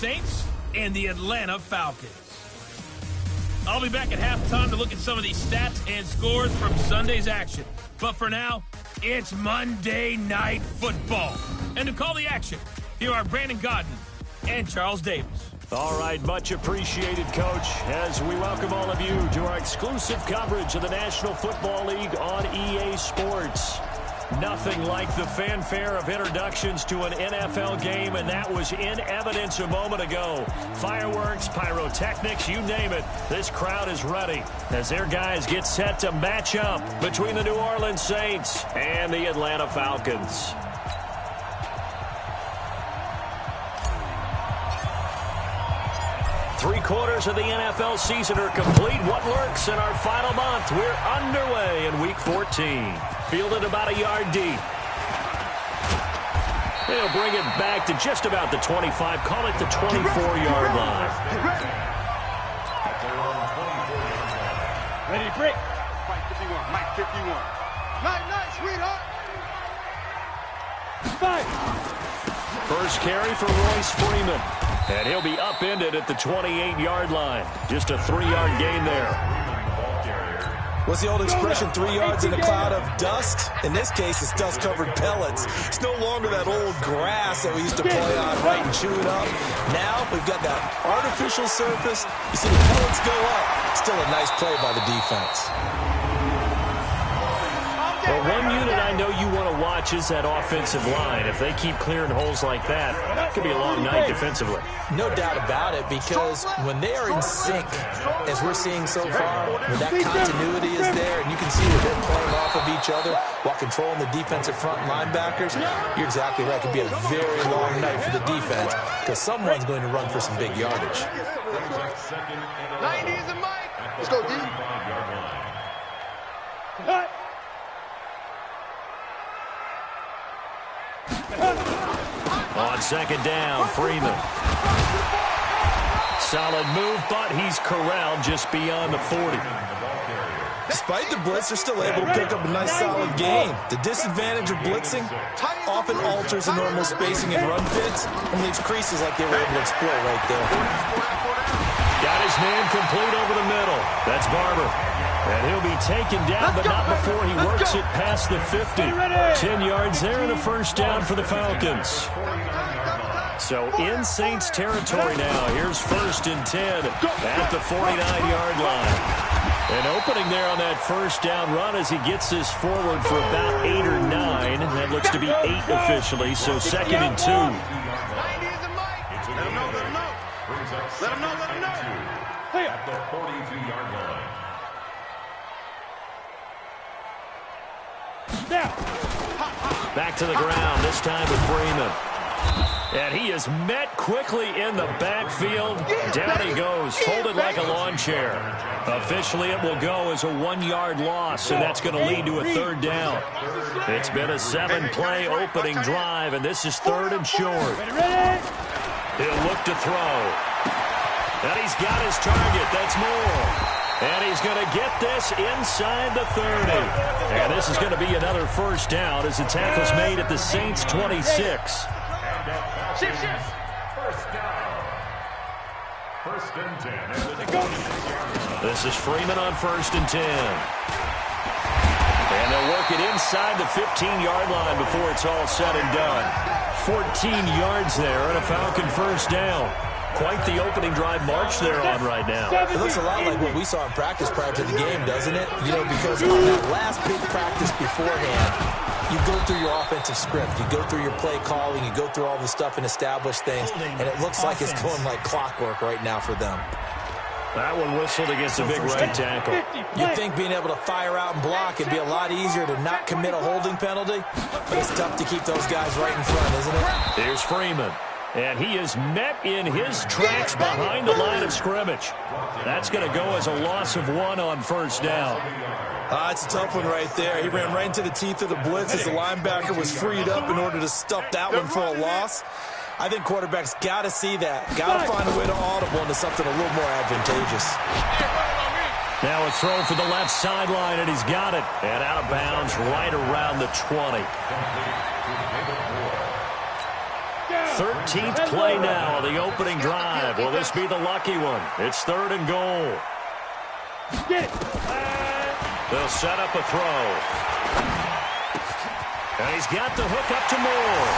Saints and the Atlanta Falcons. I'll be back at halftime to look at some of these stats and scores from Sunday's action. But for now, it's Monday Night Football. And to call the action, here are Brandon Godden and Charles Davis. All right, much appreciated, Coach, as we welcome all of you to our exclusive coverage of the National Football League on EA Sports. Nothing like the fanfare of introductions to an NFL game, and that was in evidence a moment ago. Fireworks, pyrotechnics, you name it. This crowd is ready as their guys get set to match up between the New Orleans Saints and the Atlanta Falcons. Three-quarters of the NFL season are complete. What lurks in our final month? We're underway in Week 14. Fielded about a yard deep. They'll bring it back to just about the 25. Call it the 24-yard line. Ready to break. Mike 51. Mike 51. Night, sweetheart. Five. First carry for Royce Freeman. And he'll be upended at the 28-yard line. Just a 3-yard gain there. What's the old expression, 3 yards in a cloud of dust? In this case, it's dust-covered pellets. It's no longer that old grass that we used to play on, right, and chew it up. Now, we've got that artificial surface. You see the pellets go up. Still a nice play by the defense. Well, one unit I know you want to watch is that offensive line. If they keep clearing holes like that, it could be a long night defensively. No doubt about it, because when they are in sync, as we're seeing so far, when that continuity is there, and you can see that they're playing off of each other while controlling the defensive front linebackers, you're exactly right. It could be a very long night for the defense, because someone's going to run for some big yardage. 90 is a mic. Let's go, D. Cut. On second down, Freeman. Solid move, but he's corralled just beyond the 40. Despite the blitz, they're still able to pick up a nice solid gain. The disadvantage of blitzing often alters the normal spacing and run fits and leaves creases like they were able to exploit right there. Got his man complete over the middle. That's Barber. And he'll be taken down, but not before he works it past the 50. 10 yards there and a first down for the Falcons. So in Saints territory now. Here's 1st and 10 at the 49-yard line. An opening there on that first down run as he gets this forward for about 8 or 9. That looks to be 8 officially, so 2nd and 2. Let him know. Let him know. At the 42-yard line. Back to the ground, this time with Freeman. And he is met quickly in the backfield. Down he goes, folded like a lawn chair. Officially, it will go as a 1-yard loss, and that's going to lead to a 3rd down. It's been a 7-play opening drive, and this is 3rd and short. He'll look to throw. And he's got his target. That's Moore. And he's going to get this inside the 30. And this is going to be another first down as the tackle's made at the Saints' 26. Shift. First down. 1st and 10. This is Freeman on 1st and 10. And they'll work it inside the 15-yard line before it's all said and done. 14 yards there and a Falcon first down. Quite the opening drive march they're on right now. It looks a lot like what we saw in practice prior to the game, doesn't it? You know, because on that last big practice beforehand, you go through your offensive script, you go through your play calling, you go through all the stuff and establish things, and it looks like it's going like clockwork right now for them. That one whistled against a big right tackle. You'd think being able to fire out and block would be a lot easier to not commit a holding penalty, but it's tough to keep those guys right in front, isn't it? Here's Freeman. And he is met in his tracks behind the line of scrimmage. That's going to go as a loss of 1 on first down. It's a tough one right there. He ran right into the teeth of the blitz as the linebacker was freed up in order to stuff that one for a loss. I think quarterbacks got to see that. Got to find a way to audible into something a little more advantageous. Now a throw for the left sideline, and he's got it. And out of bounds right around the 20. 13th play now of the opening drive. Will this be the lucky one? It's 3rd and goal. They'll set up a throw. And he's got the hook up to Moore.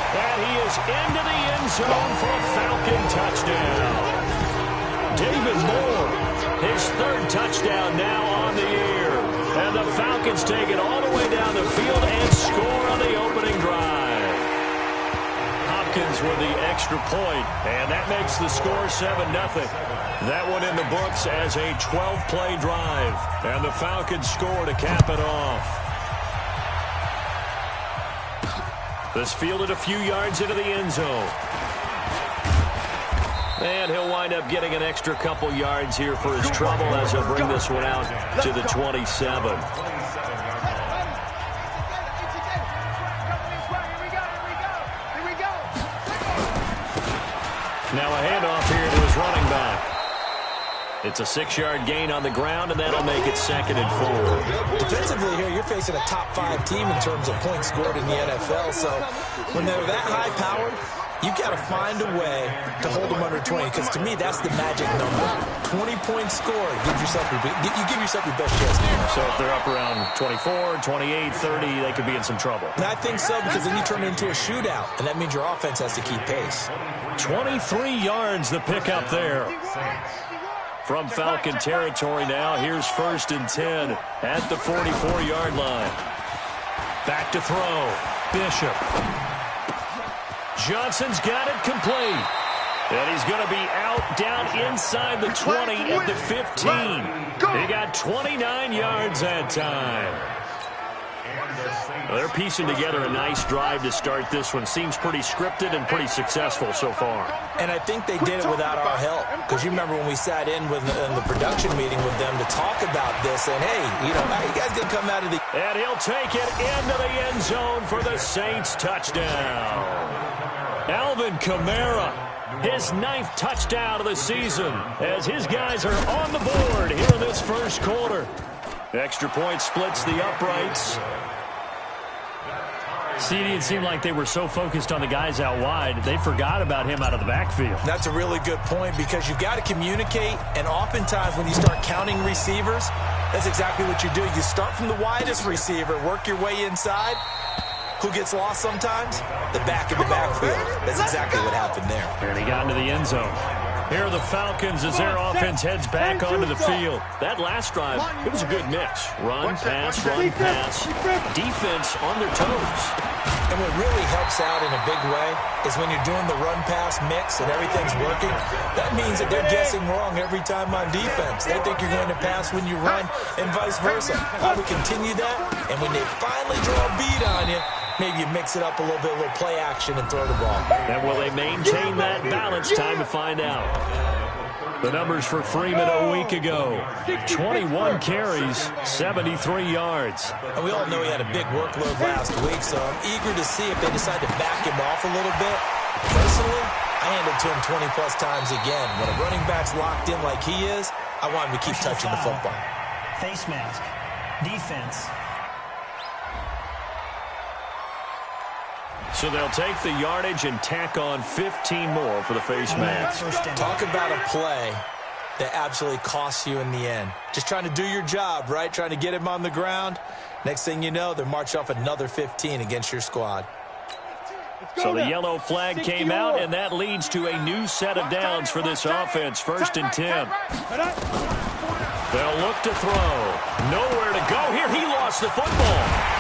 And he is into the end zone for a Falcon touchdown. David Moore, his 3rd touchdown now on the year. And the Falcons take it all the way down the field and score on the opening drive. Hopkins with the extra point, and that makes the score 7-0. That one in the books as a 12-play drive. And the Falcons score to cap it off. This fielded a few yards into the end zone. And he'll wind up getting an extra couple yards here for his trouble as he'll bring this one out to the 27. Now a handoff here to his running back. It's a 6-yard gain on the ground, and that'll make it 2nd and 4. Defensively here, you're facing a top 5 team in terms of points scored in the NFL. So when they're that high-powered, you got to find a way to hold them under 20, because to me, that's the magic number. 20 points scored, you give yourself your best chance. So if they're up around 24, 28, 30, they could be in some trouble. And I think so, because then you turn it into a shootout, and that means your offense has to keep pace. 23 yards the pickup there. From Falcon territory now, here's 1st and 10 at the 44-yard line. Back to throw. Bishop. Johnson's got it complete. And he's going to be out down inside the 20 at the 15. He got 29 yards that time. Well, they're piecing together a nice drive to start this one. Seems pretty scripted and pretty successful so far. And I think they did it without our help. Because you remember when we sat in the production meeting with them to talk about this, and hey, you guys can come out of the... And he'll take it into the end zone for the Saints touchdown. Alvin Kamara, his 9th touchdown of the season, as his guys are on the board here in this first quarter. Extra point splits the uprights. CD, it seemed like they were so focused on the guys out wide, they forgot about him out of the backfield. That's a really good point, because you've got to communicate, and oftentimes when you start counting receivers, that's exactly what you do. You start from the widest receiver, work your way inside. Who gets lost sometimes? The back in the backfield. That's exactly what happened there. And he got into the end zone. Here are the Falcons as their offense heads back onto the field. That last drive, it was a good mix. Run, pass, run, pass. Defense on their toes. And what really helps out in a big way is when you're doing the run-pass mix and everything's working, that means that they're guessing wrong every time on defense. They think you're going to pass when you run and vice versa. How we continue that, and when they finally draw a beat on you, maybe you mix it up a little bit, a little play action, and throw the ball. And will they maintain that balance? Time to find out. The numbers for Freeman a week ago. 21 carries, 73 yards. And we all know he had a big workload last week, so I'm eager to see if they decide to back him off a little bit. Personally, I hand it to him 20-plus times again. When a running back's locked in like he is, I want him to keep touching the football. Face mask. Defense. So they'll take the yardage and tack on 15 more for the face mask. Talk about a play that absolutely costs you in the end. Just trying to do your job, right? Trying to get him on the ground. Next thing you know, they're marching off another 15 against your squad. So the yellow flag came out, and that leads to a new set of downs for this offense. 1st and 10. They'll look to throw. Nowhere to go here. He lost the football.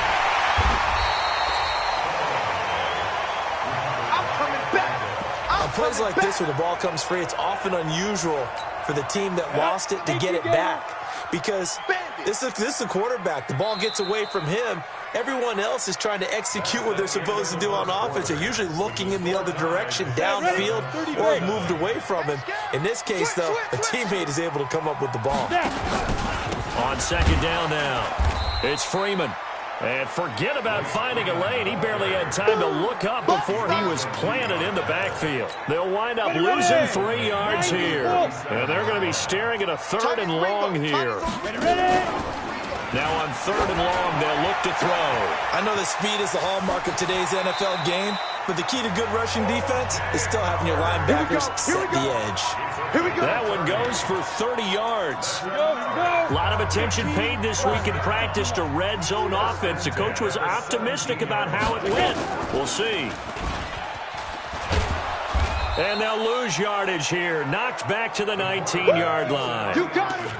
Plays like this, when the ball comes free, it's often unusual for the team that lost it to get it back, because this is the quarterback. The ball gets away from him. Everyone else is trying to execute what they're supposed to do on offense. They're usually looking in the other direction, downfield, or moved away from him. In this case, though, a teammate is able to come up with the ball. On 2nd down now, it's Freeman. And forget about finding a lane. He barely had time to look up before he was planted in the backfield. They'll wind up losing 3 yards here. And they're going to be staring at a 3rd and long here. Now on 3rd and long, they'll look to throw. I know that speed is the hallmark of today's NFL game, But the key to good rushing defense is still having your linebackers set the edge. That one goes for 30 yards. A lot of attention paid this week in practice to red zone offense. The coach was optimistic about how it went. We'll see. And they'll lose yardage here. Knocked back to the 19-yard line.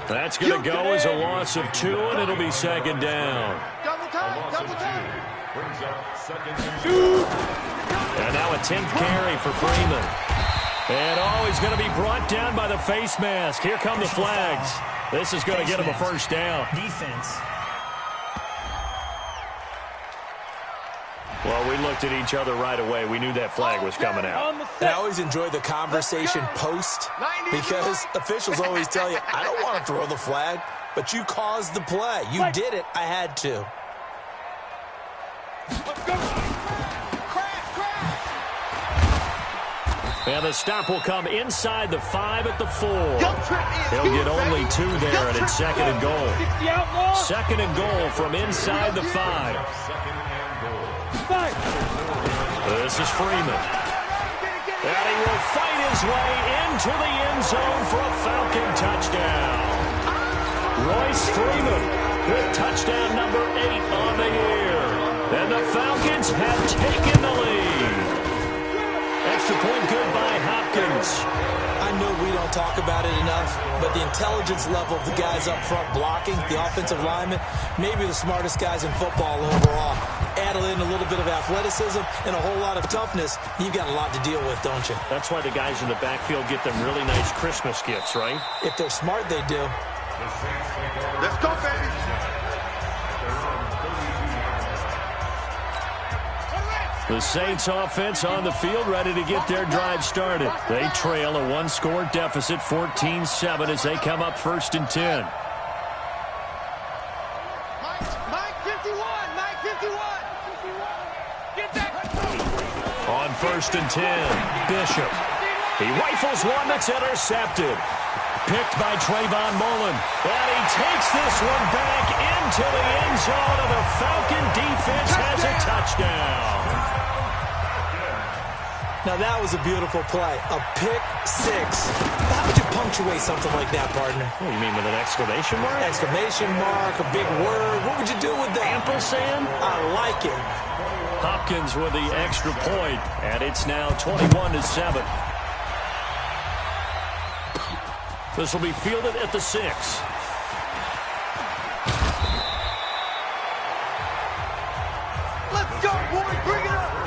That's going to go as a loss of 2, and it'll be second down. Double time. Brings up second and 2. And now a 10th carry for Freeman. And he's going to be brought down by the face mask. Here come the flags. This is going to get him a first down. Defense. Well, we looked at each other right away. We knew that flag was coming out. And I always enjoy the conversation post because officials always tell you, I don't want to throw the flag, but you caused the play. You did it. I had to. And the stop will come inside the 5 at the 4. He'll get only 2 there, and it's second and goal. Second and goal from inside the 5. This is Freeman. And he will fight his way into the end zone for a Falcon touchdown. Royce Freeman with touchdown number 8 on the year. And the Falcons have taken the lead. Extra point good by Hopkins. I know we don't talk about it enough, but the intelligence level of the guys up front blocking, the offensive linemen, maybe the smartest guys in football overall. Add in a little bit of athleticism and a whole lot of toughness, you've got a lot to deal with, don't you? That's why the guys in the backfield get them really nice Christmas gifts, right? If they're smart, they do. Let's go, baby. The Saints offense on the field ready to get their drive started. They trail a 1-score deficit, 14-7 as they come up first and 10. Mike 51. Get that. On first and 10, Bishop. He rifles one that's intercepted. Picked by Trayvon Mullen. And he takes this one back into the end zone, and the Falcon defense has a touchdown. Now, that was a beautiful play. A pick 6. How would you punctuate something like that, partner? What do you mean, with an exclamation mark? Exclamation mark, a big word. What would you do with that? Ampersand? I like it. Hopkins with the extra point, and it's now 21-7. This will be fielded at the 6. Let's go, boy. Bring it up.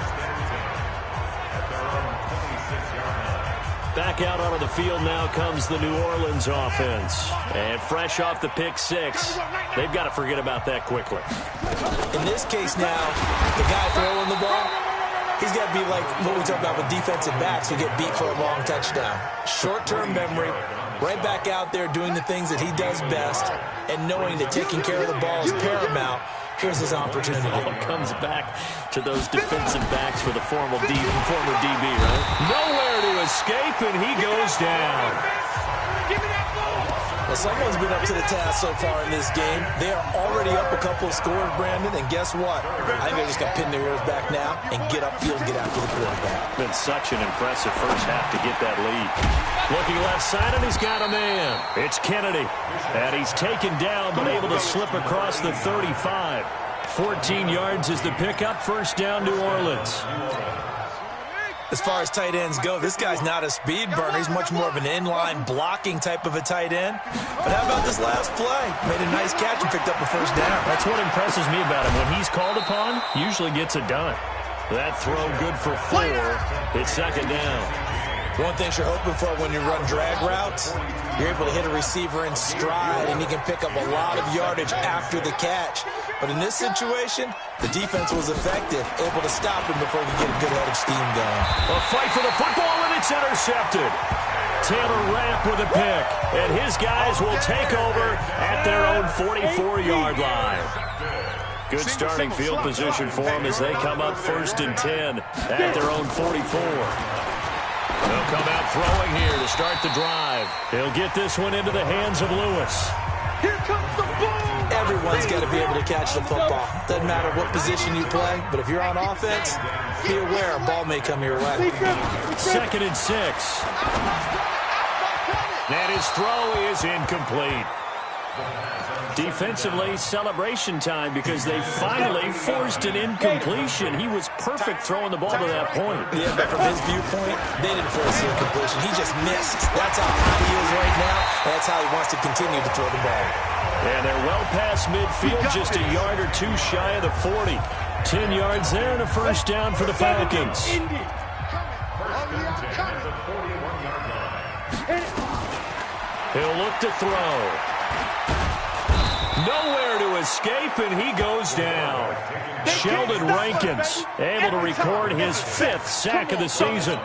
Back out onto the field now comes the New Orleans offense. And fresh off the pick 6, they've got to forget about that quickly. In this case now, the guy throwing the ball, he's got to be like what we talk about with defensive backs who get beat for a long touchdown. Short-term memory, right back out there doing the things that he does best, and knowing that taking care of the ball is paramount. Here's his opportunity. All comes back to those defensive backs for the former DB, right? Nowhere to escape, and he goes down. Well, someone's been up to the task so far in this game. They are already up a couple of scores, Brandon, and guess what? I think they're just going to pin their ears back now and get upfield and get after the quarterback. Been such an impressive first half to get that lead. Looking left side, and he's got a man. It's Kennedy, and he's taken down but able to slip across the 35. 14 yards is the pickup. First down, New Orleans. As far as tight ends go, this guy's not a speed burner. He's much more of an inline blocking type of a tight end. But how about this last play? Made a nice catch and picked up a first down. That's what impresses me about him. When he's called upon, usually gets it done. That throw good for 4. It's second down. One thing you're hoping for when you run drag routes, you're able to hit a receiver in stride, and he can pick up a lot of yardage after the catch. But in this situation, the defense was effective, able to stop him before he could get a good head of steam going. A fight for the football, and it's intercepted. Taylor Rapp with a pick, and his guys will take over at their own 44-yard line. Good starting field position for them as they come up first and 10 at their own 44. They'll come out throwing here to start the drive. He'll get this one into the hands of Lewis. Everyone's got to be able to catch the football. Doesn't matter what position you play, but if you're on offense, be aware a ball may come your way. 2nd and 6. And his throw is incomplete. Defensively, celebration time because they finally forced an incompletion. He was perfect throwing the ball to that point. Yeah, but from his viewpoint, they didn't force the incompletion. He just missed. That's how high he is right now. That's how he wants to continue to throw the ball. And they're well past midfield, just a yard or two shy of the 40. 10 yards there and a first down for the Falcons. He'll look to throw. Nowhere to escape, and he goes down. Sheldon Rankins able to record his 5th sack of the season.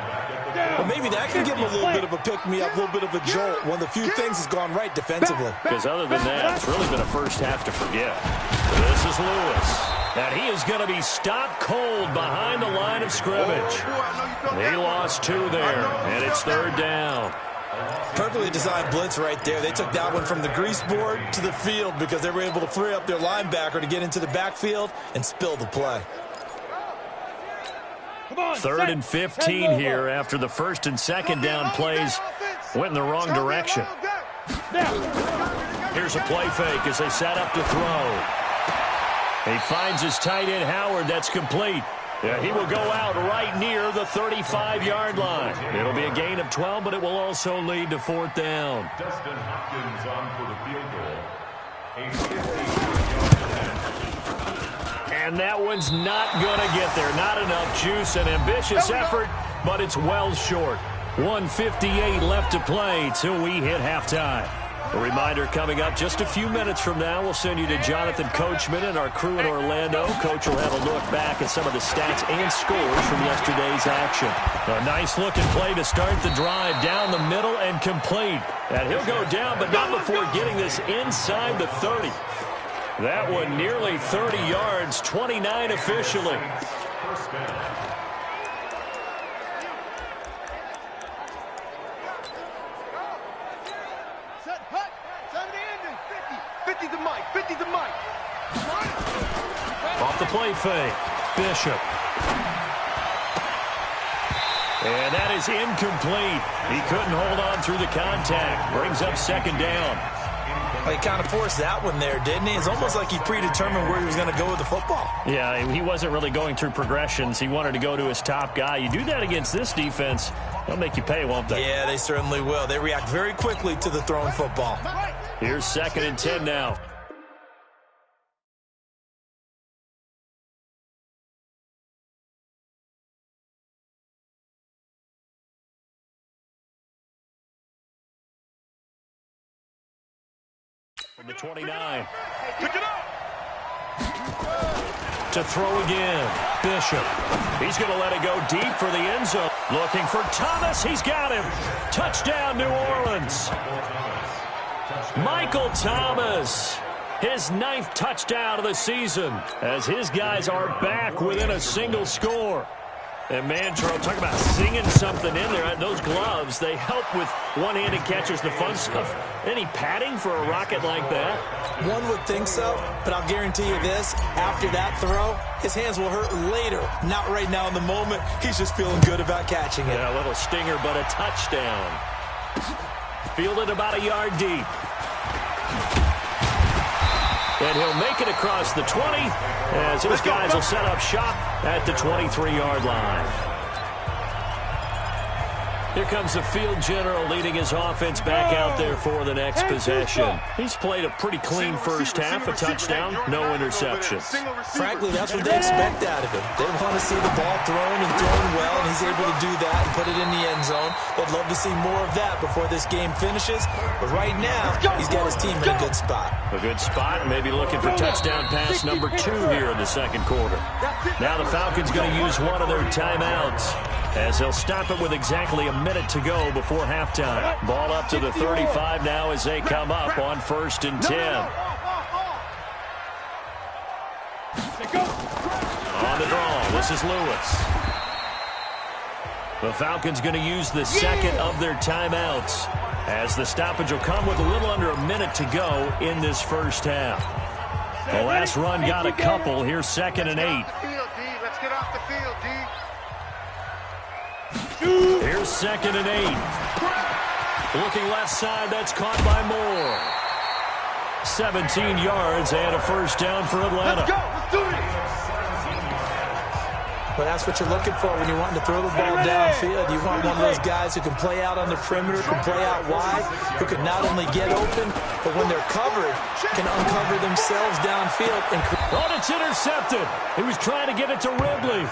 Well, maybe that can give him a little bit of a pick-me-up, a little bit of a jolt. One of the few things has gone right defensively. Because other than that, it's really been a first half to forget. This is Lewis. And he is going to be stopped cold behind the line of scrimmage. He lost 2 there, and it's 3rd down. Perfectly designed blitz right there. They took that one from the grease board to the field because they were able to free up their linebacker to get into the backfield and spill the play. 3rd and 15 here after the 1st and 2nd down plays went in the wrong direction. Here's a play fake as they set up to throw. He finds his tight end Howard. That's complete. Yeah, he will go out right near the 35-yard line. It'll be a gain of 12, but it will also lead to 4th down. Dustin Hopkins on for the field goal. And that one's not going to get there. Not enough juice. An ambitious effort, but it's well short. 1:58 left to play till we hit halftime. A reminder coming up just a few minutes from now. We'll send you to Jonathan Coachman and our crew in Orlando. Coach will have a look back at some of the stats and scores from yesterday's action. A nice looking play to start the drive down the middle and complete. And he'll go down, but not before getting this inside the 30. That one nearly 30 yards, 29 officially. Off the play fake, Bishop. And that is incomplete. He couldn't hold on through the contact. Brings up 2nd down. Well, he kind of forced that one there, didn't he? It's almost like he predetermined where he was going to go with the football. Yeah, he wasn't really going through progressions. He wanted to go to his top guy. You do that against this defense, they'll make you pay, won't they? Yeah, they certainly will. They react very quickly to the thrown football. Here's 2nd and 10 now. From the 29. Pick it up. To throw again. Bishop. He's going to let it go deep for the end zone. Looking for Thomas. He's got him. Touchdown, New Orleans. Michael Thomas. His 9th touchdown of the season as his guys are back within a single score. And man, Charles, talk about singing something in there. Those gloves, they help with one-handed catches, the fun stuff. Any padding for a rocket like that? One would think so, but I'll guarantee you this. After that throw, his hands will hurt later. Not right now in the moment. He's just feeling good about catching it. Yeah, a little stinger, but a touchdown. Fielded about a yard deep. And he'll make it across the 20 as those guys will set up shop at the 23-yard line. Here comes the field general leading his offense back out there for the next possession. He's played a pretty clean first half, a touchdown, no interceptions. Frankly, that's what they expect out of him. They want to see the ball thrown and thrown well, and he's able to do that and put it in the end zone. They'd love to see more of that before this game finishes. But right now, he's got his team in a good spot. A good spot, maybe looking for touchdown pass number 2 here in the second quarter. Now the Falcons going to use one of their timeouts as they'll stop it with exactly a minute to go before halftime. Ball up to the 35 now as they come up on 1st and 10. On the draw, this is Lewis. The Falcons going to use the second of their timeouts. as the stoppage will come with a little under a minute to go in this first half. The last run got a couple. Here's 2nd and 8. Let's get off the field, D. Here's 2nd and 8. Looking left side, that's caught by Moore. 17 yards and a first down for Atlanta. Let's go. Let's do this. Well, that's what you're looking for when you're wanting to throw the ball downfield. You want one of those guys who can play out on the perimeter, can play out wide, who can not only get open, but when they're covered, can uncover themselves downfield. Oh, it's intercepted. He was trying to get it to Ridley.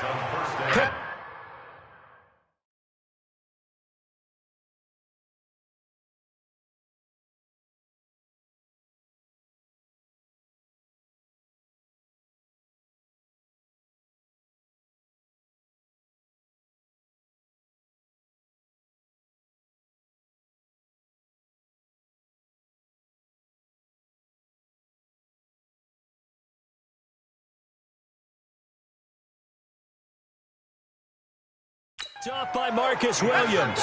Off by Marcus Williams.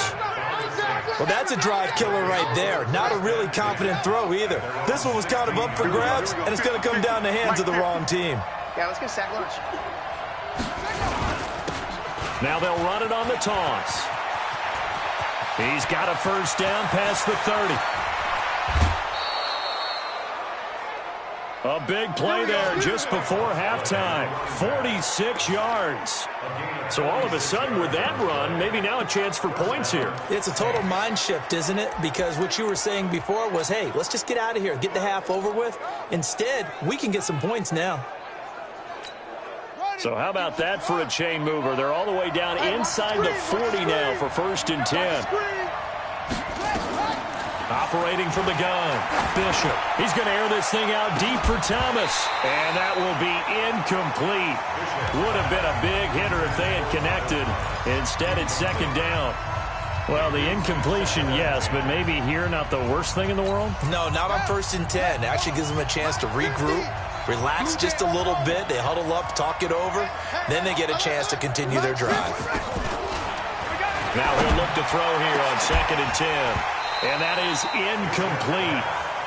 Well, that's a drive killer right there. Not a really confident throw either. This one was kind of up for grabs, and it's going to come down the hands of the wrong team. Yeah, let's get a sack lunch. Now they'll run it on the toss. He's got a first down past the 30. A big play there just before halftime. 46 yards. So all of a sudden with that run, maybe now a chance for points here. It's a total mind shift, isn't it? Because what you were saying before was, hey, let's just get out of here, get the half over with. Instead, we can get some points now. So how about that for a chain mover? They're all the way down inside the 40 now for 1st and 10. Operating from the gun, Bishop. He's going to air this thing out deep for Thomas. And that will be incomplete. Would have been a big hitter if they had connected. Instead, it's 2nd down. Well, the incompletion, yes, but maybe here not the worst thing in the world? No, not on 1st and 10. It actually gives them a chance to regroup, relax just a little bit. They huddle up, talk it over. Then they get a chance to continue their drive. Now he'll look to throw here on 2nd and 10. And that is incomplete.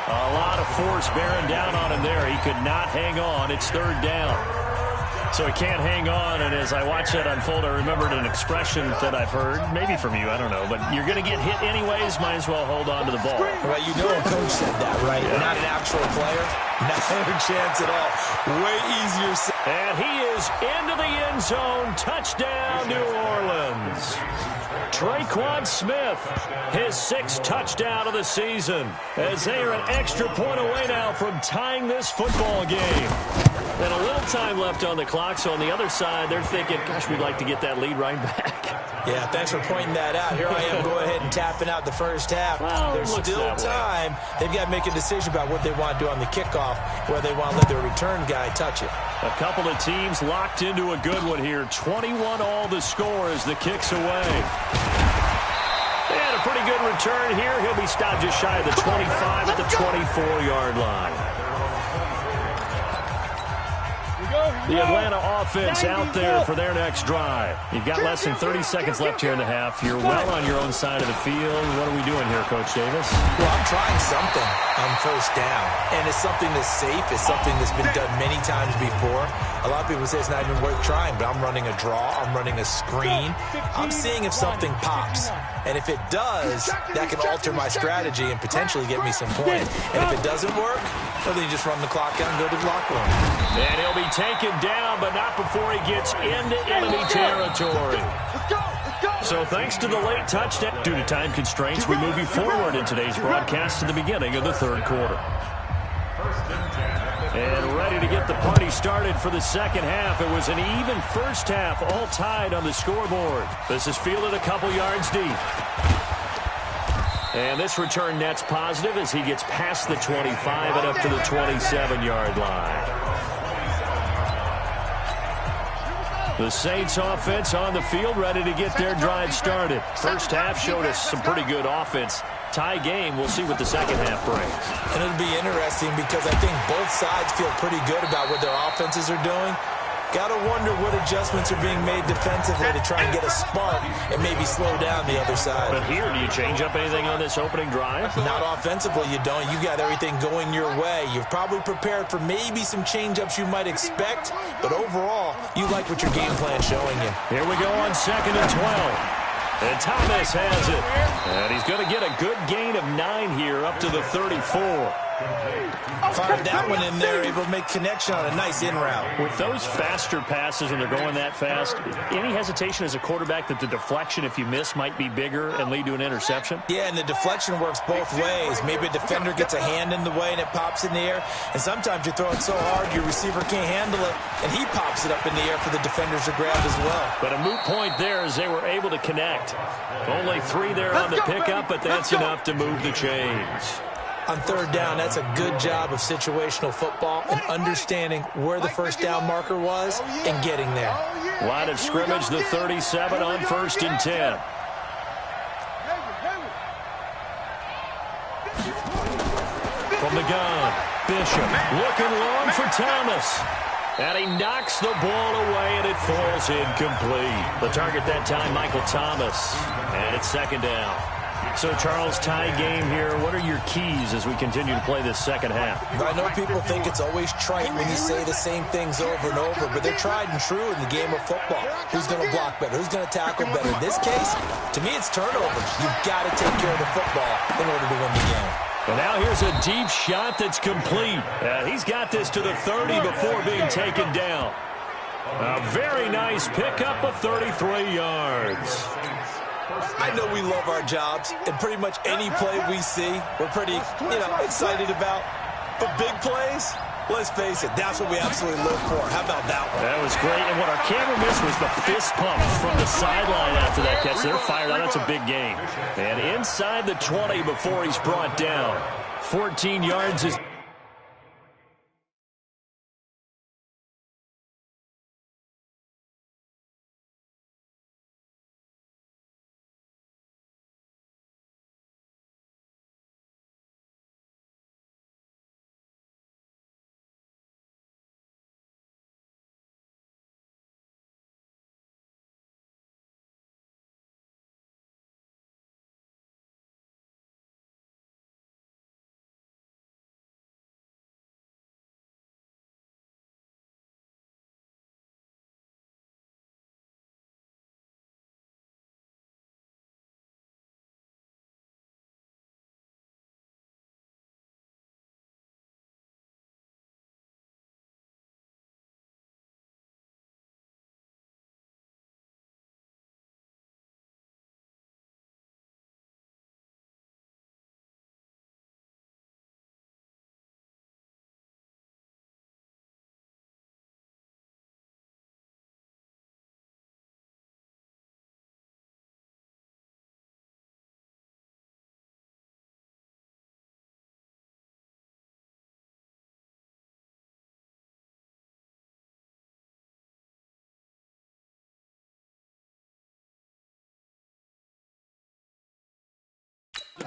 A lot of force bearing down on him there. He could not hang on. It's 3rd down. So he can't hang on, and as I watch that unfold, I remembered an expression that I've heard, maybe from you, I don't know, but you're going to get hit anyways, might as well hold on to the ball. Well, you know a coach said that, right? Yeah. Not an actual player. Not a chance at all. Way easier. And he is into the end zone. Touchdown, New Orleans. Traquan Smith, his 6th touchdown of the season, as they are an extra point away now from tying this football game. And a little time left on the clock, so on the other side, they're thinking, gosh, we'd like to get that lead right back. Yeah, thanks for pointing that out. Here I am going ahead and tapping out the first half. Well, there's still time. They've got to make a decision about what they want to do on the kickoff, whether they want to let their return guy touch it. A couple of teams locked into a good one here. 21 all the score as the kick's away. And a pretty good return here. He'll be stopped just shy of the 25 at the 24-yard line. The Atlanta offense out there for their next drive. You've got less than 30 seconds left here in the half. You're well on your own side of the field. What are we doing here, Coach Davis? Well, I'm trying something on 1st down. And it's something that's safe. It's something that's been done many times before. A lot of people say it's not even worth trying, but I'm running a draw. I'm running a screen. I'm seeing if something pops. And if it does, that can alter my strategy and potentially get me some points. And if it doesn't work, well, then you just run the clock out and go to the locker room. And he'll be taken down, but not before he gets into enemy territory. So thanks to the late touchdown, due to time constraints, we move you forward in today's broadcast to the beginning of the 3rd quarter. And ready to get the party started for the 2nd half. It was an even first half, all tied on the scoreboard. This is fielded a couple yards deep. And this return net's positive as he gets past the 25 and up to the 27-yard line. The Saints offense on the field, ready to get their drive started. First half showed us some pretty good offense. Tie game, we'll see what the 2nd half brings. And it'll be interesting because I think both sides feel pretty good about what their offenses are doing. Got to wonder what adjustments are being made defensively to try and get a spark and maybe slow down the other side. But here, do you change up anything on this opening drive? Not offensively, you don't. You got everything going your way. You've probably prepared for maybe some change-ups you might expect, but overall, you like what your game plan's showing you. Here we go on 2nd and 12. And Thomas has it. And he's going to get a good gain of 9 here up to the 34. Fired that one in there, able to make connection on a nice in route. With those faster passes when they're going that fast, any hesitation as a quarterback that the deflection, if you miss, might be bigger and lead to an interception? Yeah, and the deflection works both ways. Maybe a defender gets a hand in the way and it pops in the air. And sometimes you throw it so hard your receiver can't handle it, and he pops it up in the air for the defenders to grab as well. But a moot point there as they were able to connect. Only 3 there on the pickup, but that's enough to move the chains. On 3rd down, that's a good job of situational football and understanding where the first down marker was and getting there. Line of scrimmage, the 37 on 1st and 10. From the gun, Bishop looking long for Thomas. And he knocks the ball away, and it falls incomplete. The target that time, Michael Thomas. And it's 2nd down. So, Charles, tie game here. What are your keys as we continue to play this second half? I know people think it's always trite when you say the same things over and over, but they're tried and true in the game of football. Who's going to block better? Who's going to tackle better? In this case, to me, it's turnovers. You've got to take care of the football in order to win the game. And now here's a deep shot that's complete. He's got this to the 30 before being taken down. A very nice pickup of 33 yards. I know we love our jobs, and pretty much any play we see, we're pretty, excited about. But big plays, let's face it, that's what we absolutely live for. How about that one? That was great, and what our camera missed was the fist pump from the sideline after that catch. They're fired out. That's a big gain. And inside the 20 before he's brought down. 14 yards is...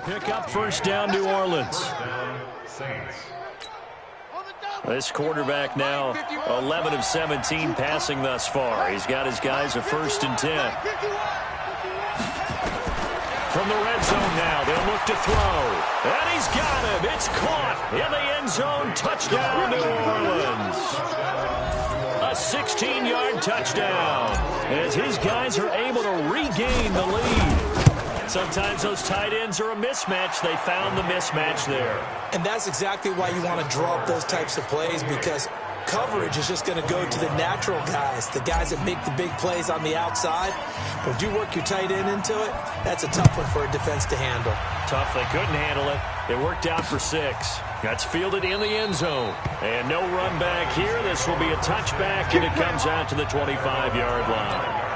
Pick up 1st down, New Orleans. This quarterback now 11 of 17 passing thus far. He's got his guys a 1st and 10. From the red zone now, they'll look to throw. And he's got him. It's caught in the end zone. Touchdown, New Orleans. A 16-yard touchdown as his guys are able to regain the lead. Sometimes those tight ends are a mismatch. They found the mismatch there. And that's exactly why you want to draw up those types of plays, because coverage is just going to go to the natural guys, the guys that make the big plays on the outside. But if you work your tight end into it, that's a tough one for a defense to handle. Tough. They couldn't handle it. It worked out for 6. That's fielded in the end zone. And no run back here. This will be a touchback, and it comes out to the 25-yard line.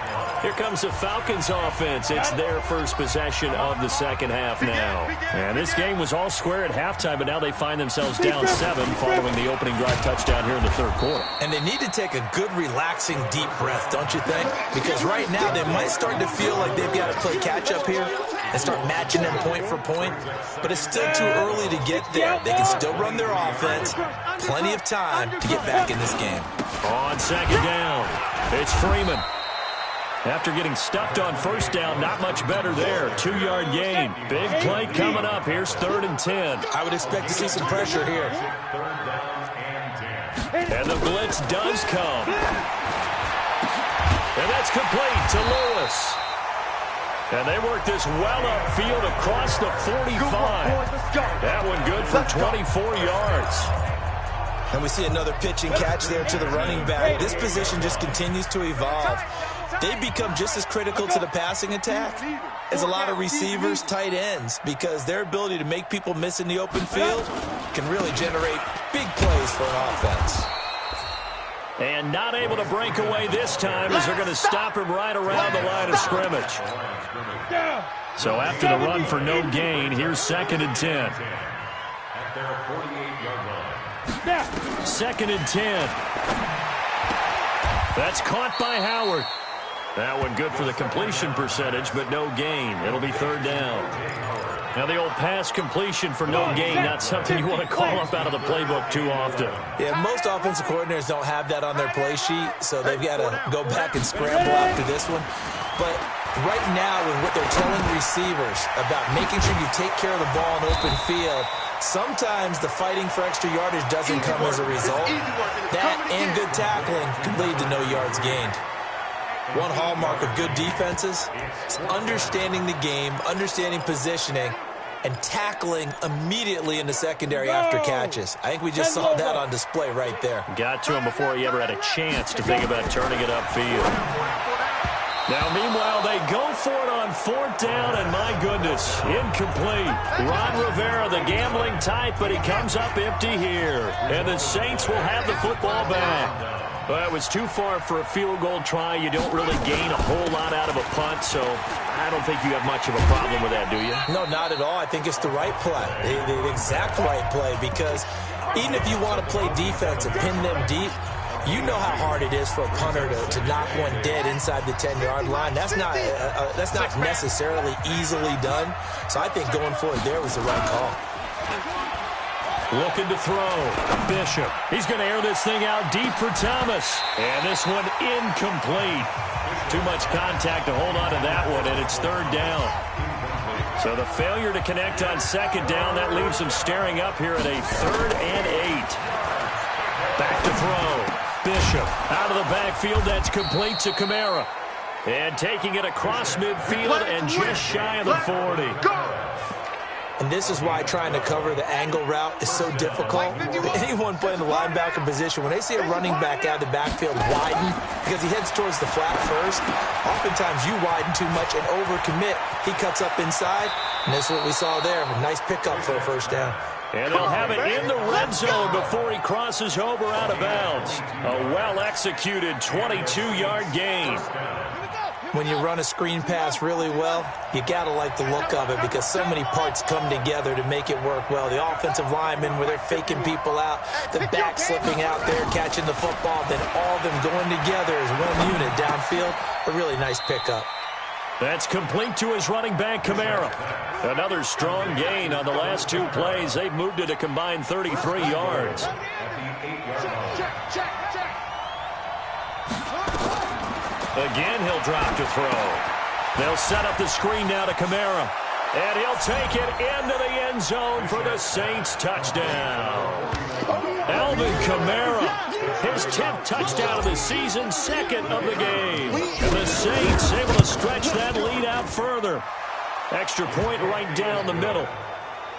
Here comes the Falcons offense. It's their first possession of the second half now. And this game was all square at halftime, but now they find themselves down 7 following the opening drive touchdown here in the third quarter. And they need to take a good, relaxing, deep breath, don't you think? Because right now they might start to feel like they've got to play catch-up here. and start matching them point for point. But it's still too early to get there. They can still run their offense. Plenty of time to get back in this game. On second down, it's Freeman. After getting stuffed on first down, not much better there. 2-yard gain. Big play coming up. Here's 3rd and 10. I would expect to see some pressure here. And the blitz does come. And that's complete to Lewis. And they work this well upfield across the 45. That one good for 24 yards. And we see another pitch and catch there to the running back. This position just continues to evolve. They become just as critical to the passing attack as a lot of receivers, tight ends, because their ability to make people miss in the open field can really generate big plays for an offense. And not able to break away this time as they're going to stop him right around the line of scrimmage. So after the run for no gain, here's 2nd and 10. 2nd and 10. That's caught by Howard. That one good for the completion percentage, but no gain. It'll be 3rd down. Now the old pass completion for no gain, not something you want to call up out of the playbook too often. Yeah, most offensive coordinators don't have that on their play sheet, so they've got to go back and scramble after this one. But right now, with what they're telling receivers about making sure you take care of the ball in open field, sometimes the fighting for extra yardage doesn't come as a result. That and good tackling could lead to no yards gained. One hallmark of good defenses is understanding the game, understanding positioning, and tackling immediately in the secondary after catches. I think we just saw that on display right there. Got to him before he ever had a chance to think about turning it upfield. Now, meanwhile, they go for it on 4th down, and my goodness, incomplete. Ron Rivera, the gambling type, but he comes up empty here. And the Saints will have the football back. Well, it was too far for a field goal try. You don't really gain a whole lot out of a punt, so I don't think you have much of a problem with that, do you? No, not at all. I think it's the right play, the exact right play, because even if you want to play defense and pin them deep, you know how hard it is for a punter to knock one dead inside the 10-yard line. That's not necessarily easily done. So I think going for it there was the right call. Looking to throw. Bishop. He's going to air this thing out deep for Thomas. And this one incomplete. Too much contact to hold on to that one, and it's 3rd down. So the failure to connect on 2nd down, that leaves him staring up here at a 3rd and 8. Back to throw. Bishop out of the backfield. That's complete to Kamara. And taking it across midfield and just shy of the 40. And this is why trying to cover the angle route is so difficult. Anyone playing the linebacker position, when they see a running back out of the backfield widen, because he heads towards the flat first, oftentimes you widen too much and overcommit. He cuts up inside, and that's what we saw there. A nice pickup for a 1st down. And they'll have it in the red zone before he crosses over out of bounds. A well-executed 22-yard gain. When you run a screen pass really well, you got to like the look of it because so many parts come together to make it work well. The offensive linemen, where they're faking people out, the back slipping out there, catching the football, then all of them going together as one unit downfield. A really nice pickup. That's complete to his running back, Kamara. Another strong gain on the last 2 plays. They've moved it a combined 33 yards. Again, he'll drop to throw. They'll set up the screen now to Kamara. And he'll take it into the end zone for the Saints touchdown. Alvin Kamara, his 10th touchdown of the season, 2nd of the game. And the Saints able to stretch that lead out further. Extra point right down the middle.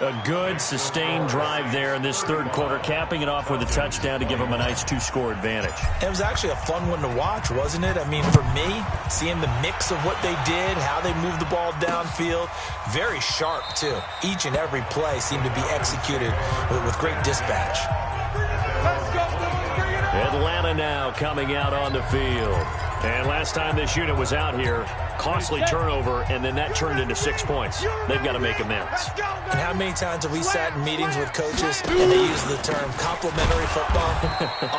A good, sustained drive there in this 3rd quarter, capping it off with a touchdown to give them a nice 2-score advantage. It was actually a fun one to watch, wasn't it? I mean, for me, seeing the mix of what they did, how they moved the ball downfield, very sharp, too. Each and every play seemed to be executed with great dispatch. Atlanta now coming out on the field. And last time this unit was out here, costly turnover, and then that turned into 6 points. They've got to make amends. And how many times have we sat in meetings with coaches and they use the term complementary football?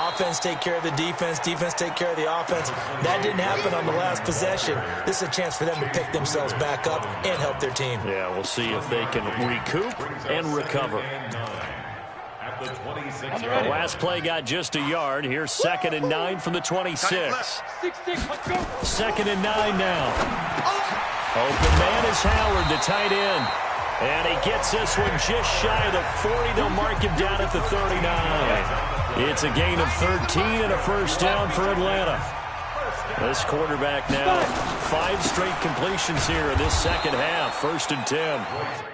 Offense take care of the defense, defense take care of the offense. That didn't happen on the last possession. This is a chance for them to pick themselves back up and help their team. Yeah, we'll see if they can recoup and recover. The last play got just a yard. Here's 2nd and 9 from the 26. 2nd and 9 now. Open man is Howard, the tight end. And he gets this one just shy of the 40. They'll mark him down at the 39. It's a gain of 13 and a first down for Atlanta. This quarterback now, 5 straight completions here in this second half. 1st and 10.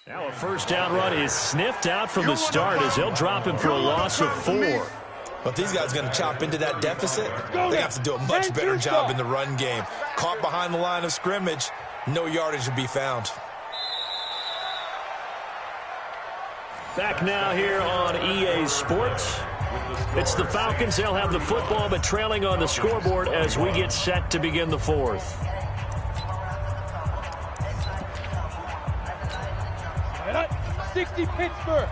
Now a first down run is sniffed out from the start as they'll drop him for a loss of 4. But these guys are going to chop into that deficit. They have to do a much better job in the run game. Caught behind the line of scrimmage, no yardage to be found. Back now here on EA Sports. It's the Falcons. They'll have the football, but trailing on the scoreboard as we get set to begin the 4th. 60 Pittsburgh.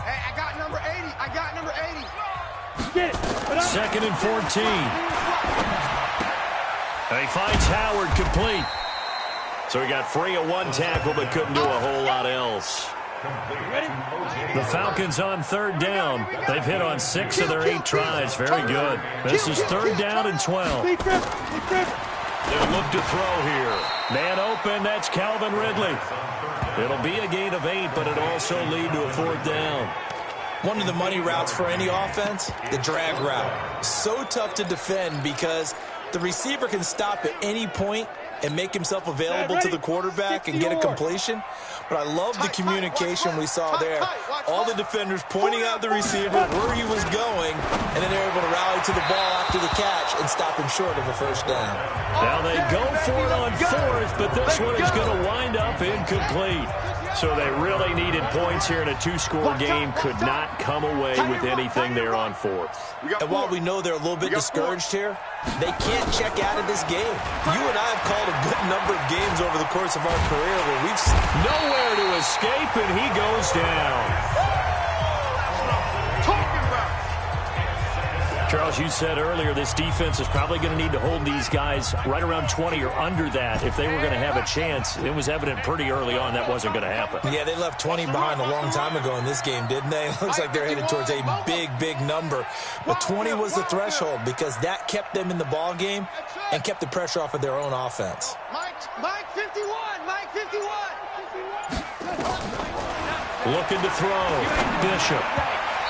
Hey, I got number 80. I got number 80. Get it. 2nd and 14. And he finds Howard complete. So he got free of 1 tackle but couldn't do a whole lot else. The Falcons on 3rd down. They've hit on 6 of their 8 tries. Very good. This is 3rd down and 12. They'll look to throw here. Man open. That's Calvin Ridley. It'll be a gain of 8, but it also lead to a 4th down. One of the money routes for any offense, the drag route. So tough to defend because the receiver can stop at any point and make himself available to the quarterback and get a completion. But I love the communication we saw there. All the defenders pointing out the receiver, where he was going, and then they're able to rally to the ball after the catch and stop him short of a first down. Now they go for it on 4th, but this one is going to wind up incomplete. So they really needed points here in a 2-score game. Could not come away with anything there on 4th. And while we know they're a little bit discouraged here, they can't check out of this game. You and I have called a good number of games over the course of our career where we've nowhere to escape, and he goes down. Charles, you said earlier this defense is probably going to need to hold these guys right around 20 or under that if they were going to have a chance. It was evident pretty early on that wasn't going to happen. Yeah, they left 20 behind a long time ago in this game, didn't they? It looks like they're headed towards a big, big number. But 20 was the threshold because that kept them in the ball game and kept the pressure off of their own offense. Mike 51. Mike 51. Looking to throw. Bishop.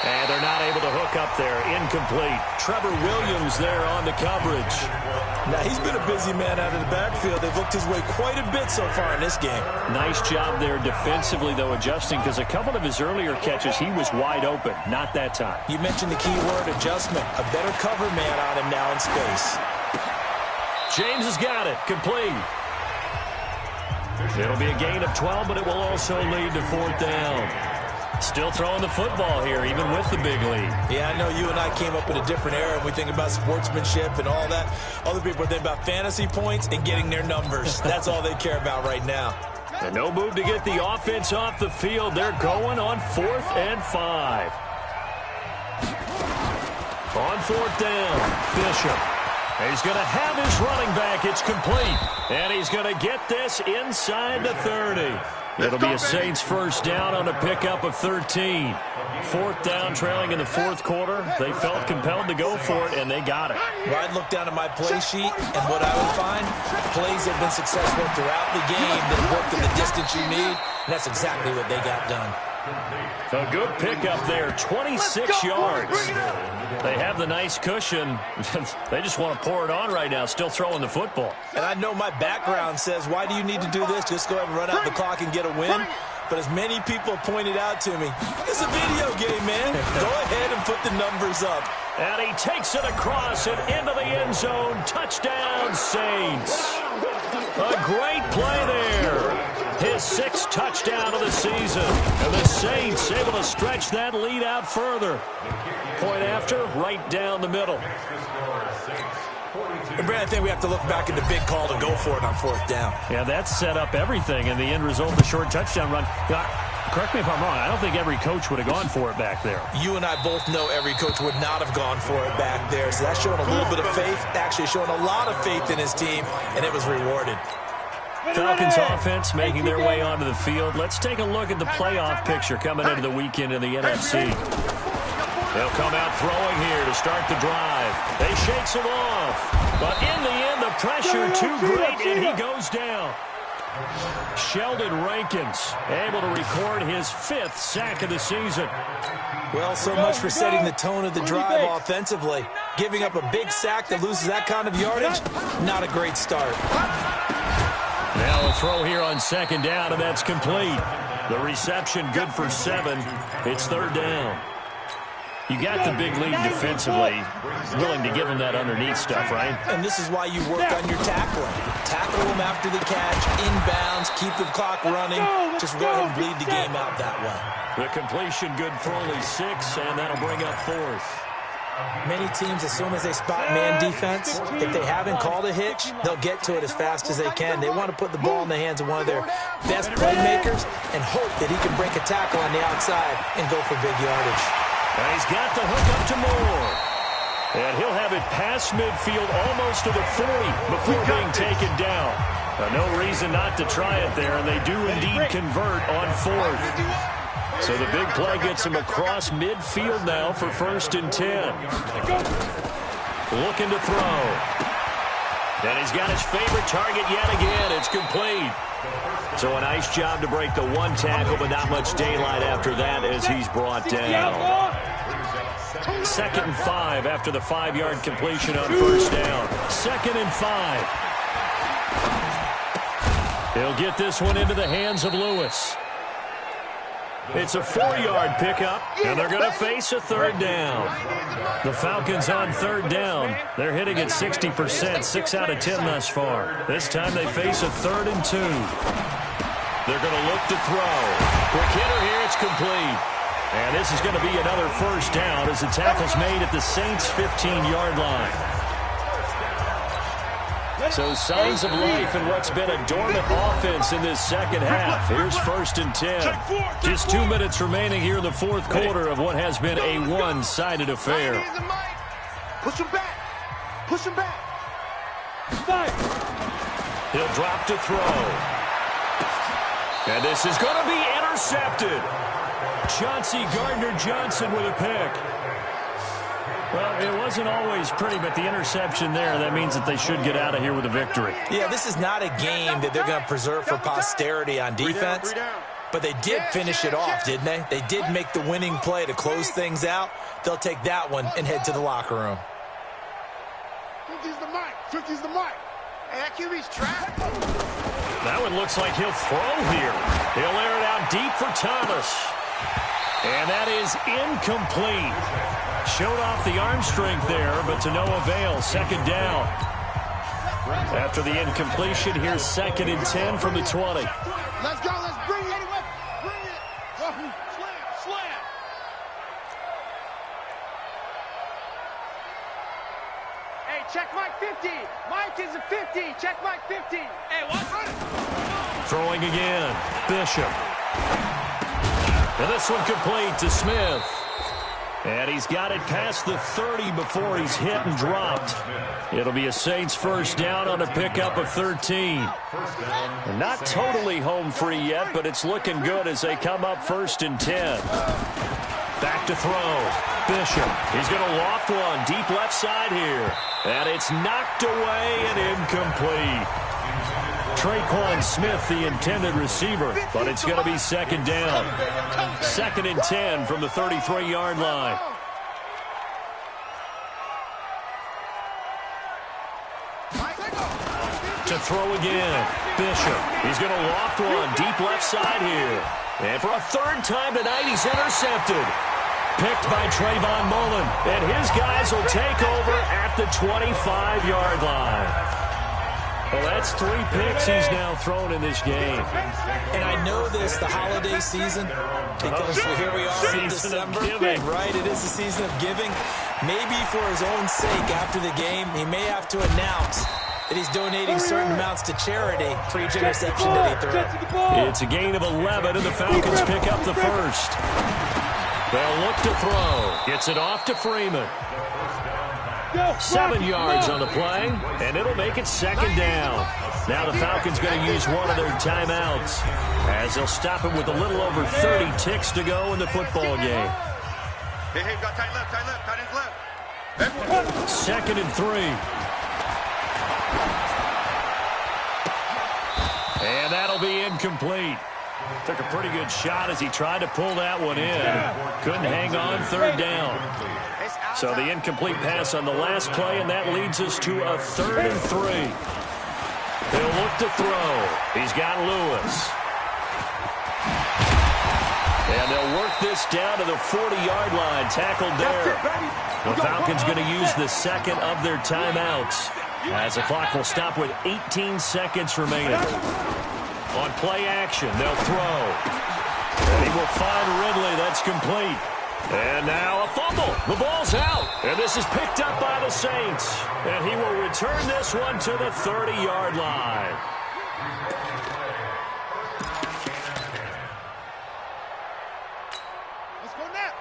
And they're not able to hook up there. Incomplete. Trevor Williams there on the coverage. Now, he's been a busy man out of the backfield. They've looked his way quite a bit so far in this game. Nice job there defensively, though, adjusting, because a couple of his earlier catches, he was wide open. Not that time. You mentioned the key word, adjustment. A better cover man on him now in space. James has got it. Complete. It'll be a gain of 12, but it will also lead to 4th down. Still throwing the football here, even with the big lead. Yeah, I know you and I came up in a different era, and we think about sportsmanship and all that. Other people think about fantasy points and getting their numbers. That's all they care about right now. And no move to get the offense off the field. They're going on 4th and 5. On 4th down, Bishop. He's going to have his running back. It's complete. And he's going to get this inside the 30. It'll be a Saints first down on a pickup of 13. Fourth down, trailing in the fourth quarter. They felt compelled to go for it, and they got it. Well, I'd look down at my play sheet, and what I would find, plays have been successful throughout the game that have worked in the distance you need, and that's exactly what they got done. A good pickup there, 26 yards. They have the nice cushion. They just want to pour it on right now, still throwing the football. And I know my background says, why do you need to do this? Just go ahead and run out the clock and get a win. But as many people pointed out to me, it's a video game, man. Go ahead and put the numbers up. And he takes it across and into the end zone. Touchdown, Saints. A great play there. His sixth touchdown of the season. And the Saints able to stretch that lead out further. Point after, right down the middle. And Brad, I think we have to look back at the big call to go for it on fourth down. Yeah, that set up everything, and the end result, the short touchdown run. Correct me if I'm wrong, I don't think every coach would have gone for it back there. You and I both know every coach would not have gone for it back there. So that's showing a little bit of faith, actually showing a lot of faith in his team, and it was rewarded. Falcons offense making their way onto the field. Let's take a look at the playoff picture coming into the weekend in the NFC. They'll come out throwing here to start the drive. They shakes him off. But in the end, the pressure too great, and he goes down. Sheldon Rankins able to record his fifth sack of the season. Well, so much for setting the tone of the drive offensively. Giving up a big sack that loses that kind of yardage, not a great start. Now a throw here on second down, and that's complete. The reception good for 7. It's third down. You got the big lead defensively, willing to give them that underneath stuff, right? And this is why you work on your tackling. Tackle them after the catch, inbounds, keep the clock running. Just go ahead and bleed the game out that way. The completion good for only 6, and that'll bring up fourth. Many teams, as soon as they spot man defense, if they haven't called a hitch, they'll get to it as fast as they can. They want to put the ball in the hands of one of their best playmakers and hope that he can break a tackle on the outside and go for big yardage. And he's got the hook up to Moore. And he'll have it past midfield almost to the 40 before being taken down. No reason not to try it there, and they do indeed convert on fourth. So the big play gets him across midfield now for 1st and 10. Looking to throw. And he's got his favorite target yet again. It's complete. So a nice job to break the one tackle, but not much daylight after that as he's brought down. 2nd and 5 after the 5-yard completion on first down. 2nd and 5. He'll get this one into the hands of Lewis. It's a 4-yard pickup, and they're going to face a third down. The Falcons on third down. They're hitting at 60%, 6 out of 10 thus far. This time they face a 3rd and 2. They're going to look to throw. Quick hitter here, it's complete. And this is going to be another first down as the tackle's made at the Saints' 15-yard line. So signs of life in what's been a dormant offense in this second half. Here's 1st and 10. Just 2 minutes remaining here in the fourth quarter of what has been a one-sided affair. Push him back. Push him back. He'll drop to throw. And this is going to be intercepted. Chauncey Gardner-Johnson with a pick. Well, it wasn't always pretty, but the interception there, that means that they should get out of here with a victory. Yeah, this is not a game that they're going to preserve for posterity on defense, but they did finish it off, didn't they? They did make the winning play to close things out. They'll take that one and head to the locker room. 50's the mic. 50's the mic. Hey, that QB's trapped. That one looks like he'll throw here. He'll air it out deep for Thomas. And that is incomplete. Showed off the arm strength there, but to no avail. 2nd down. After the incompletion, here's 2nd and 10 from the 20. Let's go. Let's bring it. Bring it. Slam. Slam. Hey, check Mike 50. Mike is a 50. Check Mike 50. Hey, what? Throwing again. Bishop. And this one complete to Smith. And he's got it past the 30 before he's hit and dropped. It'll be a Saints first down on a pickup of 13. And not totally home free yet, but it's looking good as they come up 1st and 10. Back to throw. Bishop. He's going to loft one deep left side here. And it's knocked away and incomplete. Traquan Smith, the intended receiver, but it's going to be 2nd down. 2nd and 10 from the 33-yard line. To throw again. Bishop. He's going to loft one deep left side here. And for a 3rd time tonight, he's intercepted. Picked by Trayvon Mullen. And his guys will take over at the 25-yard line. Well, that's 3 picks he's now thrown in this game. And I know this, the holiday season, because here we are in December. Right, it is the season of giving. Maybe for his own sake after the game, he may have to announce that he's donating certain amounts to charity for each interception that he threw. It's a gain of 11, and the Falcons pick up the first. They'll look to throw. Gets it off to Freeman. 7 yards on the play, and it'll make it 2nd down. Now the Falcons going to use one of their timeouts as they'll stop it with a little over 30 ticks to go in the football game. Hey, got tight left. 2nd and 3. And that'll be incomplete. Took a pretty good shot as he tried to pull that one in. Couldn't hang on, 3rd down. So the incomplete pass on the last play, and that leads us to a 3rd and 3. They'll look to throw. He's got Lewis. And they'll work this down to the 40-yard line, tackled there. The Falcons going to use the 2nd of their timeouts as the clock will stop with 18 seconds remaining. On play action, they'll throw. And he will find Ridley. That's complete. And now a fumble. The ball's out. And this is picked up by the Saints. And he will return this one to the 30-yard line.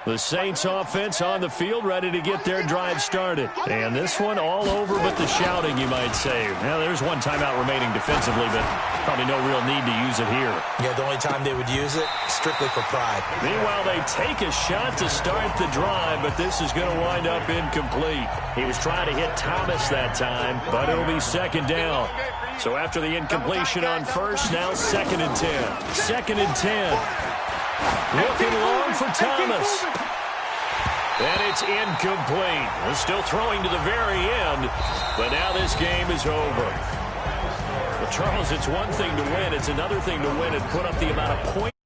The Saints offense on the field, ready to get their drive started. And this one all over but the shouting, you might say. Now, there's one timeout remaining defensively, but probably no real need to use it here. Yeah, the only time they would use it, strictly for pride. Meanwhile, they take a shot to start the drive, but this is going to wind up incomplete. He was trying to hit Thomas that time, but it'll be 2nd down. So after the incompletion on 1st, now 2nd and 10. 2nd and 10. Looking long for Thomas. And it's incomplete. They're still throwing to the very end, but now this game is over. Well, Charles, it's one thing to win. It's another thing to win and put up the amount of points.